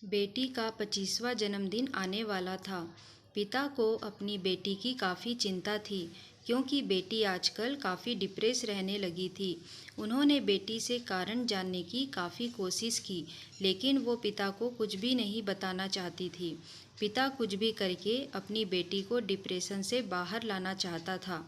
बेटी का 25वां जन्मदिन आने वाला था। पिता को अपनी बेटी की काफ़ी चिंता थी, क्योंकि बेटी आजकल काफ़ी डिप्रेस रहने लगी थी। उन्होंने बेटी से कारण जानने की काफ़ी कोशिश की, लेकिन वो पिता को कुछ भी नहीं बताना चाहती थी। पिता कुछ भी करके अपनी बेटी को डिप्रेशन से बाहर लाना चाहता था।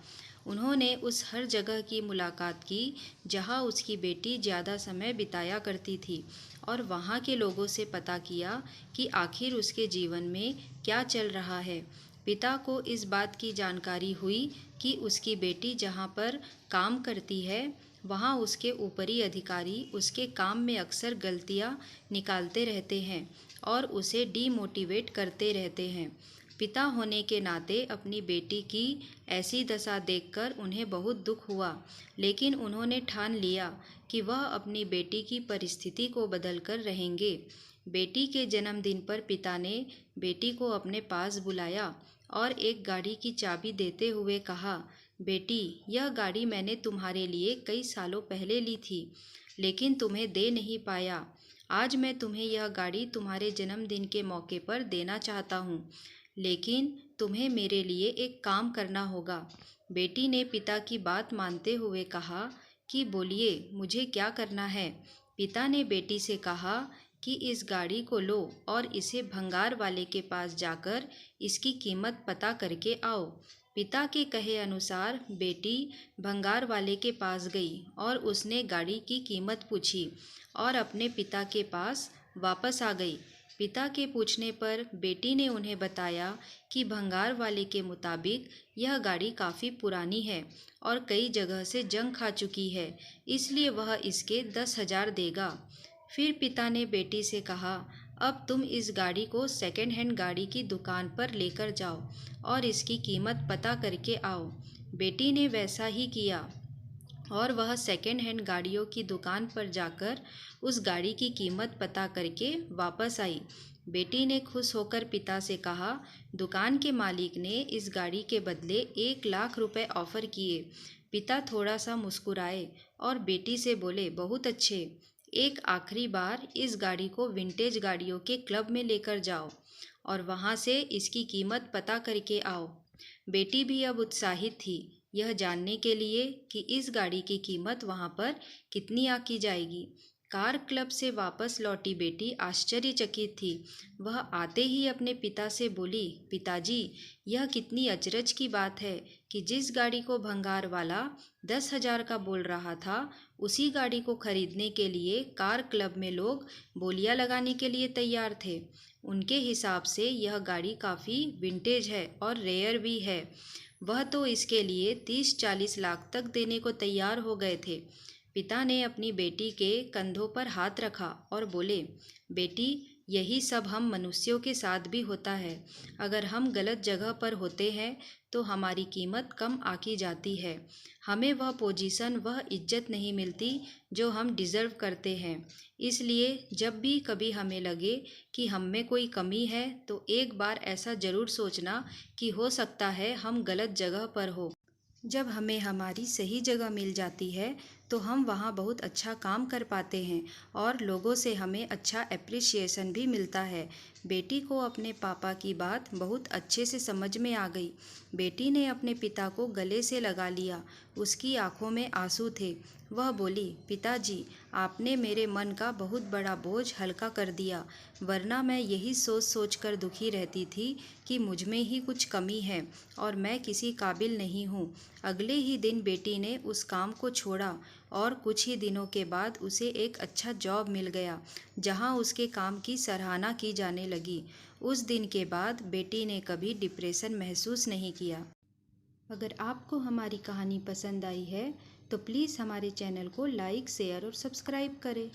उन्होंने उस हर जगह की मुलाकात की जहां उसकी बेटी ज़्यादा समय बिताया करती थी, और वहां के लोगों से पता किया कि आखिर उसके जीवन में क्या चल रहा है। पिता को इस बात की जानकारी हुई कि उसकी बेटी जहां पर काम करती है, वहां उसके ऊपरी अधिकारी उसके काम में अक्सर गलतियां निकालते रहते हैं और उसे डीमोटिवेट करते रहते हैं। पिता होने के नाते अपनी बेटी की ऐसी दशा देखकर उन्हें बहुत दुख हुआ, लेकिन उन्होंने ठान लिया कि वह अपनी बेटी की परिस्थिति को बदलकर रहेंगे। बेटी के जन्मदिन पर पिता ने बेटी को अपने पास बुलाया और एक गाड़ी की चाबी देते हुए कहा, बेटी, यह गाड़ी मैंने तुम्हारे लिए कई सालों पहले ली थी, लेकिन तुम्हें दे नहीं पाया। आज मैं तुम्हें यह गाड़ी तुम्हारे जन्मदिन के मौके पर देना चाहता हूँ, लेकिन तुम्हें मेरे लिए एक काम करना होगा। बेटी ने पिता की बात मानते हुए कहा कि बोलिए, मुझे क्या करना है। पिता ने बेटी से कहा कि इस गाड़ी को लो और इसे भंगार वाले के पास जाकर इसकी कीमत पता करके आओ। पिता के कहे अनुसार बेटी भंगार वाले के पास गई और उसने गाड़ी की कीमत पूछी और अपने पिता के पास वापस आ गई। पिता के पूछने पर बेटी ने उन्हें बताया कि भंगार वाले के मुताबिक यह गाड़ी काफ़ी पुरानी है और कई जगह से जंग खा चुकी है, इसलिए वह इसके 10,000 देगा। फिर पिता ने बेटी से कहा, अब तुम इस गाड़ी को सेकेंड हैंड गाड़ी की दुकान पर लेकर जाओ और इसकी कीमत पता करके आओ। बेटी ने वैसा ही किया और वह सेकेंड हैंड गाड़ियों की दुकान पर जाकर उस गाड़ी की कीमत पता करके वापस आई। बेटी ने खुश होकर पिता से कहा, दुकान के मालिक ने इस गाड़ी के बदले 1,00,000 रुपए ऑफर किए। पिता थोड़ा सा मुस्कुराए और बेटी से बोले, बहुत अच्छे। एक आखिरी बार इस गाड़ी को विंटेज गाड़ियों के क्लब में लेकर जाओ और वहां से इसकी कीमत पता करके आओ। बेटी भी अब उत्साहित थी, यह जानने के लिए कि इस गाड़ी की कीमत वहां पर कितनी आकी जाएगी। कार क्लब से वापस लौटी बेटी आश्चर्यचकित थी। वह आते ही अपने पिता से बोली, पिताजी, यह कितनी अचरज की बात है कि जिस गाड़ी को भंगार वाला 10,000 का बोल रहा था, उसी गाड़ी को खरीदने के लिए कार क्लब में लोग बोलियां लगाने के लिए तैयार थे। उनके हिसाब से यह गाड़ी काफ़ी विंटेज है और रेयर भी है। वह तो इसके लिए 30-40 लाख तक देने को तैयार हो गए थे। पिता ने अपनी बेटी के कंधों पर हाथ रखा और बोले, बेटी, यही सब हम मनुष्यों के साथ भी होता है। अगर हम गलत जगह पर होते हैं तो हमारी कीमत कम आकी जाती है। हमें वह पोजीशन, वह इज्जत नहीं मिलती जो हम डिज़र्व करते हैं। इसलिए जब भी कभी हमें लगे कि हम में कोई कमी है, तो एक बार ऐसा ज़रूर सोचना कि हो सकता है हम गलत जगह पर हो। जब हमें हमारी सही जगह मिल जाती है तो हम वहाँ बहुत अच्छा काम कर पाते हैं और लोगों से हमें अच्छा एप्रिसिएशन भी मिलता है। बेटी को अपने पापा की बात बहुत अच्छे से समझ में आ गई। बेटी ने अपने पिता को गले से लगा लिया। उसकी आंखों में आंसू थे। वह बोली, पिताजी, आपने मेरे मन का बहुत बड़ा बोझ हल्का कर दिया, वरना मैं यही सोच सोच कर दुखी रहती थी कि मुझ में ही कुछ कमी है और मैं किसी काबिल नहीं हूँ। अगले ही दिन बेटी ने उस काम को छोड़ा और कुछ ही दिनों के बाद उसे एक अच्छा जॉब मिल गया, जहाँ उसके काम की सराहना की जाने लगी। उस दिन के बाद बेटी ने कभी डिप्रेशन महसूस नहीं किया। अगर आपको हमारी कहानी पसंद आई है तो प्लीज़ हमारे चैनल को लाइक, शेयर और सब्सक्राइब करें।